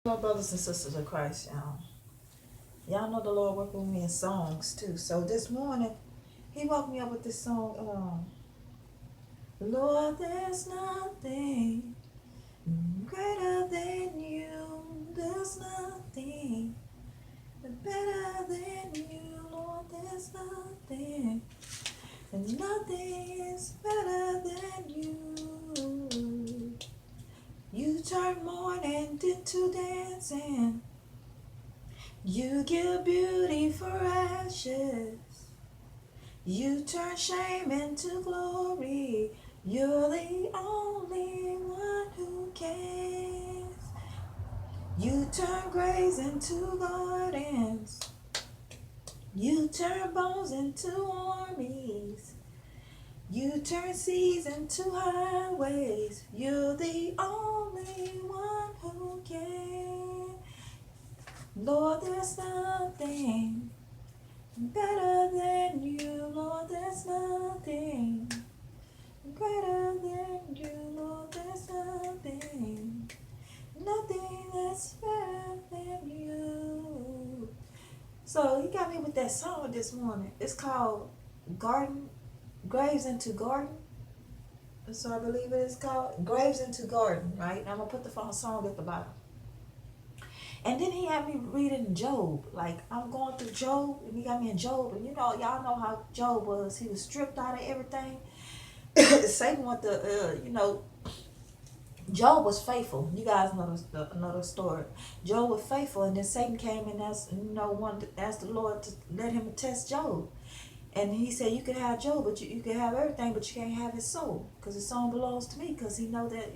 My brothers and sisters of Christ, y'all know the Lord worked with me in songs too. So this morning, He woke me up with this song. Lord, there's nothing greater than you. There's nothing better than you. Lord, there's nothing, and nothing is better than you. You turn mourning into dancing. You give beauty for ashes. You turn shame into glory. You're the only one who cares. You turn graves into gardens. You turn bones into armies. You turn seas into highways. You're the only one who cares. Lord, there's nothing better than you, Lord, there's nothing greater than you, Lord, there's nothing that's better than you. So he got me with that song this morning. It's called Garden, Graves into Garden. So I believe it is called Graves into Garden, right? And I'm gonna put the song at the bottom. And then he had me reading Job. Like, I'm going through Job, and he got me in Job. And y'all know how Job was. He was stripped out of everything. Satan wanted to, Job was faithful. You guys know the story. Job was faithful, and then Satan came and wanted to ask the Lord to let him test Job. And he said, you can have Job, but you can have everything, but you can't have his soul, because his soul belongs to me, because he know that,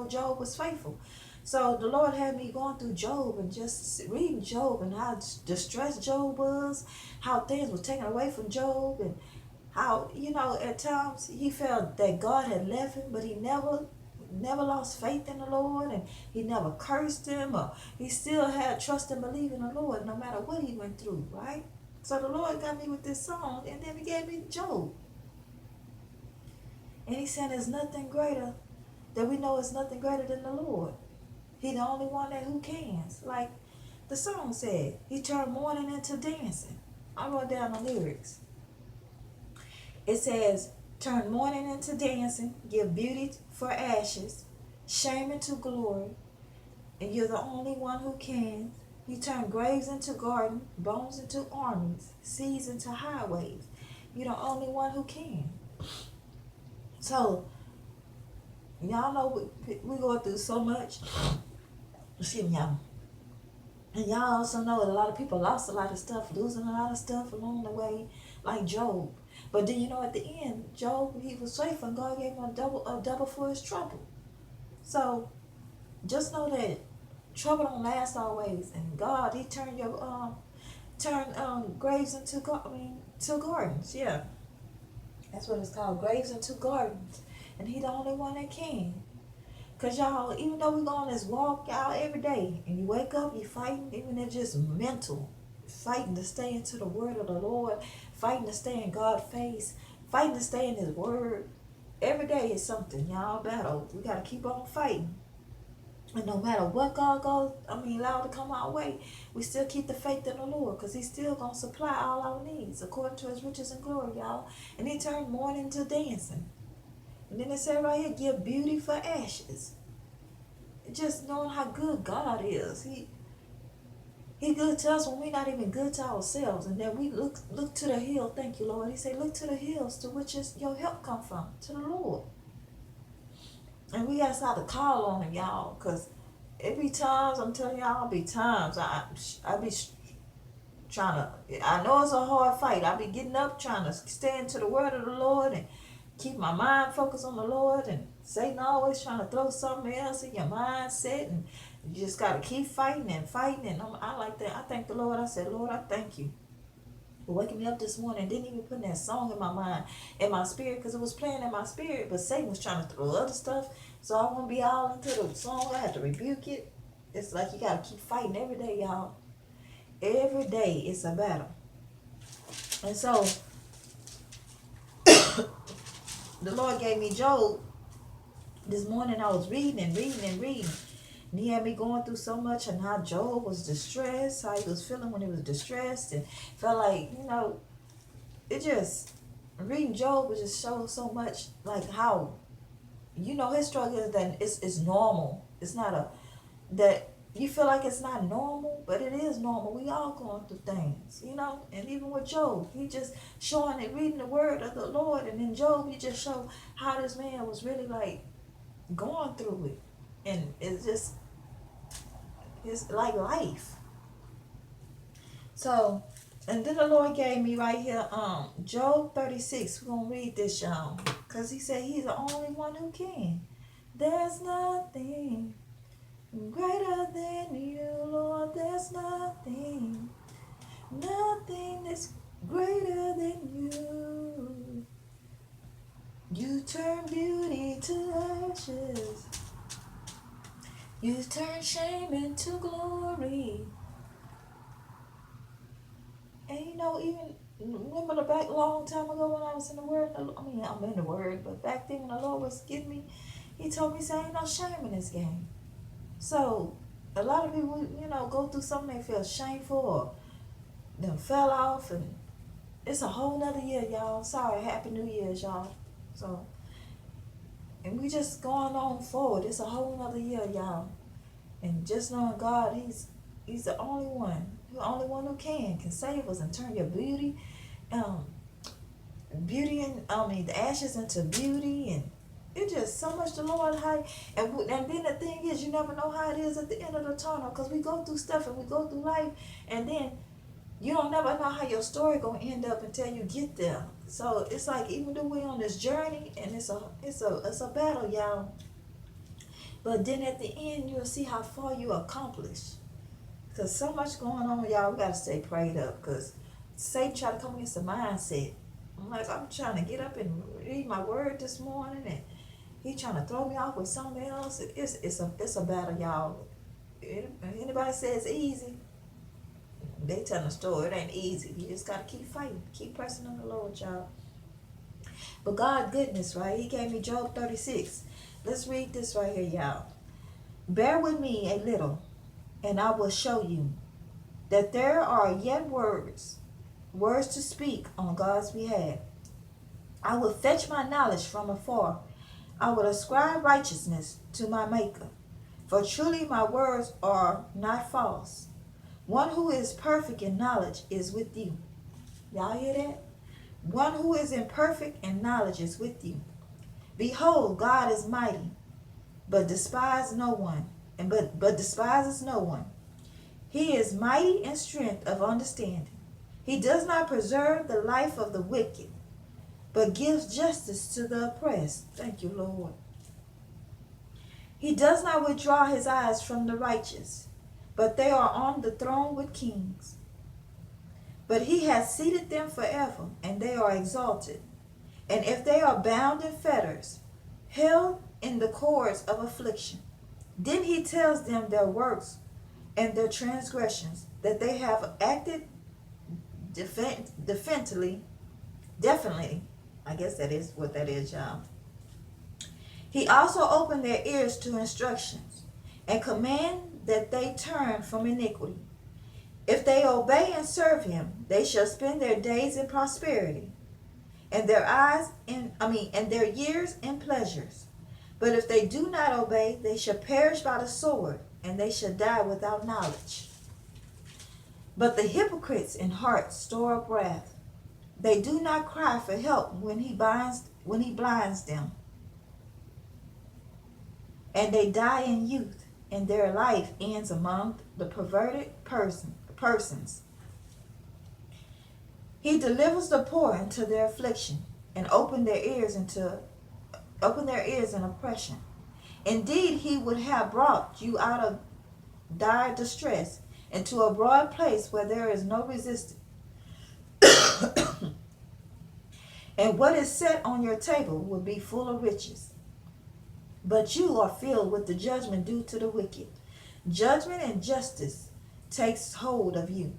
Job was faithful. So the Lord had me going through Job and just reading Job and how distressed Job was, how things were taken away from Job, and how, at times he felt that God had left him, but he never lost faith in the Lord, and he never cursed him, or he still had trust and belief in the Lord no matter what he went through, right? So the Lord got me with this song, and then he gave me Job. And he said there's nothing greater, that we know is nothing greater than the Lord. He the only one that who can. Like the song said, he turned mourning into dancing. I wrote down the lyrics. It says, turn mourning into dancing, give beauty for ashes, shame into glory, and you're the only one who can. You turn graves into gardens, bones into armies, seas into highways. You're the only one who can. So, y'all know we go through so much. Excuse me, y'all. And y'all also know that a lot of people lost a lot of stuff, losing a lot of stuff along the way, like Job. But then at the end, Job, he was faithful, and God gave him a double for his trouble. So just know that trouble don't last always, and God, he turned your graves into gardens. Yeah, that's what it's called, graves into gardens, and he the only one that can. Cause y'all, even though we go on this walk out every day, and you wake up, you fighting, even if it's just mental, fighting to stay into the word of the Lord, fighting to stay in God's face, fighting to stay in His word. Every day is something, y'all. Battle. We gotta keep on fighting. And no matter what God allowed to come our way, we still keep the faith in the Lord, because He's still going to supply all our needs according to His riches and glory, y'all. And He turned mourning to dancing. And then it said right here, give beauty for ashes. Just knowing how good God is. He good to us when we're not even good to ourselves. And then we look to the hill. Thank you, Lord. He said, look to the hills to which is your help come from, to the Lord. And we got to start to call on Him, y'all, because every time, I'm telling y'all, be times I be trying to, I know it's a hard fight. I be getting up trying to stay into the word of the Lord and keep my mind focused on the Lord, and Satan always trying to throw something else in your mindset, and you just got to keep fighting and fighting. And I like that. I thank the Lord. I said, Lord, I thank you for waking me up this morning. Didn't even put that song in my mind, in my spirit, because it was playing in my spirit, but Satan was trying to throw other stuff, so I won't be all into the song. I have to rebuke it. It's like you got to keep fighting every day, y'all. Every day it's a battle. And so the Lord gave me Job. This morning I was reading and reading and reading. And he had me going through so much, and how Job was distressed, how he was feeling when he was distressed, and felt like, it just, reading Job would just show so much, like how, his struggle is that it's normal. It's not that you feel like it's not normal, but it is normal. We all going through things, And even with Job, he just showing it, reading the word of the Lord, and in Job, he just showed how this man was really like going through it, and it's like life. So, and then the Lord gave me right here, Job 36. We're gonna read this, y'all, because he said he's the only one who can. There's nothing greater than you, Lord. There's nothing that's greater than you. You turn beauty to ashes. You turn shame into glory. And even remember back long time ago when I was in the Word. I'm in the Word, but back then when the Lord was getting me, He told me, say, ain't no shame in this game. So a lot of people, go through something they feel shameful or them fell off, and it's a whole nother year, y'all. Sorry, Happy New Year's, y'all. So, and we just going on forward. It's a whole nother year, y'all. And just knowing God, He's the only one who can save us and turn your beauty and the ashes into beauty, and it's just so much the Lord high. And then the thing is, you never know how it is at the end of the tunnel, because we go through stuff and we go through life, and then you don't never know how your story gonna end up until you get there. So it's like, even though we're on this journey, and it's a battle, y'all, but then at the end you'll see how far you accomplished. Because so much going on, y'all. We got to stay prayed up, because Satan try to come against the mindset. I'm trying to get up and read my word this morning, and he trying to throw me off with something else. It's a battle, y'all. If anybody says easy, they telling a story. It ain't easy. You just got to keep fighting. Keep pressing on the Lord, y'all. But God goodness, right? He gave me Job 36. Let's read this right here, y'all. Bear with me a little, and I will show you that there are yet words to speak on God's behalf. I will fetch my knowledge from afar. I will ascribe righteousness to my Maker. For truly my words are not false. One who is perfect in knowledge is with you. Y'all hear that? One who is imperfect in knowledge is with you. Behold, God is mighty, but despises no one. But despises no one. He is mighty in strength of understanding. He does not preserve the life of the wicked, but gives justice to the oppressed. Thank you, Lord. He does not withdraw his eyes from the righteous, but they are on the throne with kings. But he has seated them forever, and they are exalted. And if they are bound in fetters, held in the cords of affliction, then he tells them their works and their transgressions, that they have acted definitely, I guess that is what that is, y'all. He also opened their ears to instructions, and command that they turn from iniquity. If they obey and serve him, they shall spend their days in prosperity, and their years in pleasures. But if they do not obey, they shall perish by the sword, and they shall die without knowledge. But the hypocrites in heart store up wrath. They do not cry for help when he blinds them. And they die in youth, and their life ends among the perverted persons. He delivers the poor into their affliction, and open their ears in oppression. Indeed, he would have brought you out of dire distress into a broad place where there is no resistance. And what is set on your table will be full of riches. But you are filled with the judgment due to the wicked. Judgment and justice takes hold of you.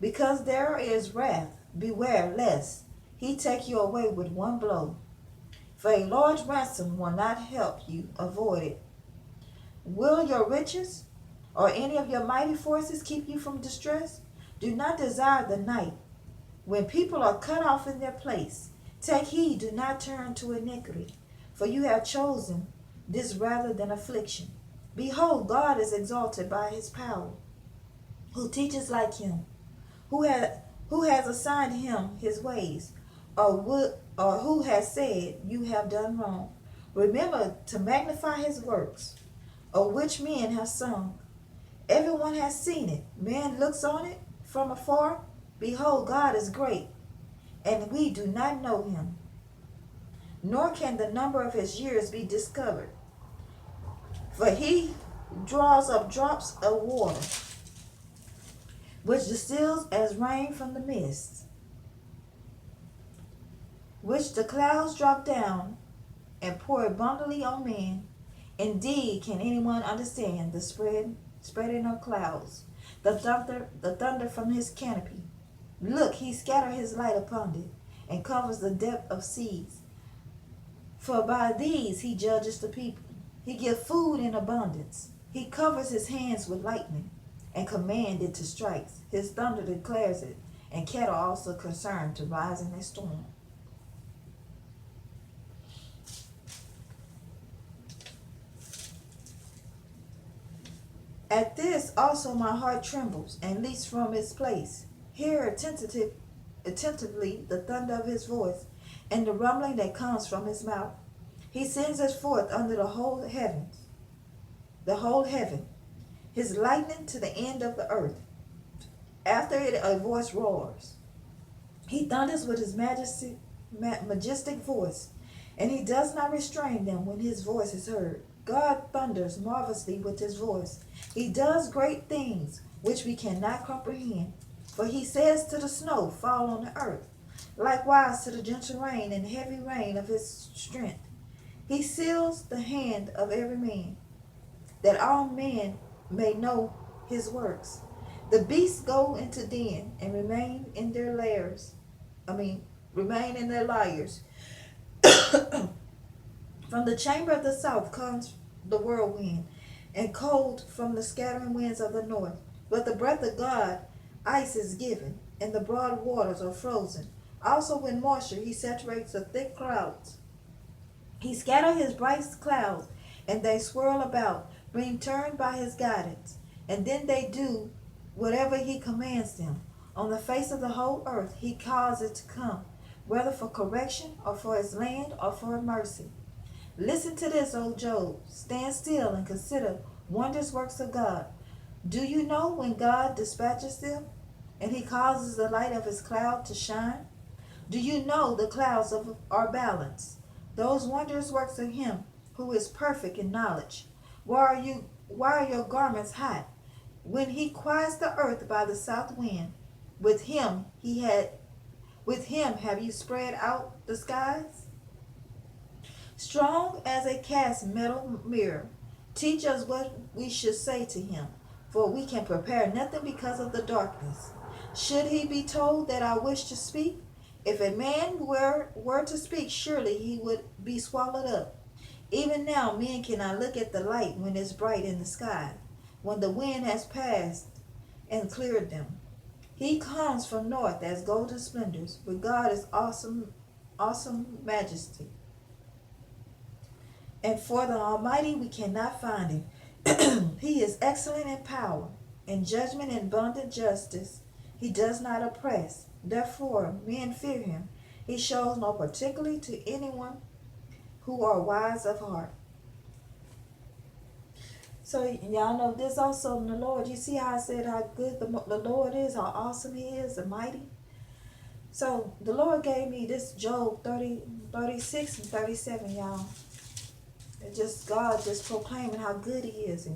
Because there is wrath, beware lest he take you away with one blow. For a large ransom will not help you avoid it. Will your riches or any of your mighty forces keep you from distress? Do not desire the night, when people are cut off in their place. Take heed, do not turn to iniquity, for you have chosen this rather than affliction. Behold, God is exalted by his power, who teaches like him, who has assigned him his ways, or who has said, you have done wrong. Remember to magnify his works, of which men have sung. Everyone has seen it. Man looks on it from afar. Behold, God is great, and we do not know him. Nor can the number of his years be discovered. For he draws up drops of water, which distills as rain from the mist, which the clouds drop down and pour abundantly on men. Indeed, can anyone understand the spreading of clouds, the thunder from his canopy? Look, he scatters his light upon it, and covers the depth of seas. For by these he judges the people. He gives food in abundance. He covers his hands with lightning, and commands it to strike. His thunder declares it, and cattle also concerned to rise in a storm. At this also my heart trembles, and leaps from its place. Hear attentively the thunder of his voice, and the rumbling that comes from his mouth. He sends us forth under the whole heaven, his lightning to the end of the earth. After it a voice roars. He thunders with his majestic voice, and he does not restrain them when his voice is heard. God thunders marvelously with his voice. He does great things which we cannot comprehend. For he says to the snow, fall on the earth, likewise to the gentle rain and heavy rain of his strength. He seals the hand of every man, that all men may know his works. The beasts go into den and remain in their lairs. Remain in their lairs. From the chamber of the south comes the whirlwind, and cold from the scattering winds of the north. But the breath of God, ice is given, and the broad waters are frozen. Also when moisture, he saturates the thick clouds. He scatters his bright clouds, and they swirl about, being turned by his guidance. And then they do whatever he commands them. On the face of the whole earth he causes it to come, whether for correction, or for his land, or for mercy. Listen to this, O Job. Stand still and consider wondrous works of God. Do you know when God dispatches them, and he causes the light of his cloud to shine? Do you know the clouds are balanced, those wondrous works of him who is perfect in knowledge? Why are your garments hot? When he quiets the earth by the south wind, with him have you spread out the skies? Strong as a cast metal mirror, teach us what we should say to him, for we can prepare nothing because of the darkness. Should he be told that I wish to speak? If a man were to speak, surely he would be swallowed up. Even now men cannot look at the light when it's bright in the sky, when the wind has passed and cleared them. He comes from north as golden splendors, but God is awesome majesty. And for the Almighty we cannot find him. He is excellent in power, in judgment and abundant justice. He does not oppress. Therefore men fear him. He shows no particularly to anyone who are wise of heart. So y'all know this also in the Lord. You see how I said how good the Lord is, how awesome he is, the mighty. So the Lord gave me this Job 36 and 37, y'all. It just God just proclaiming how good he is.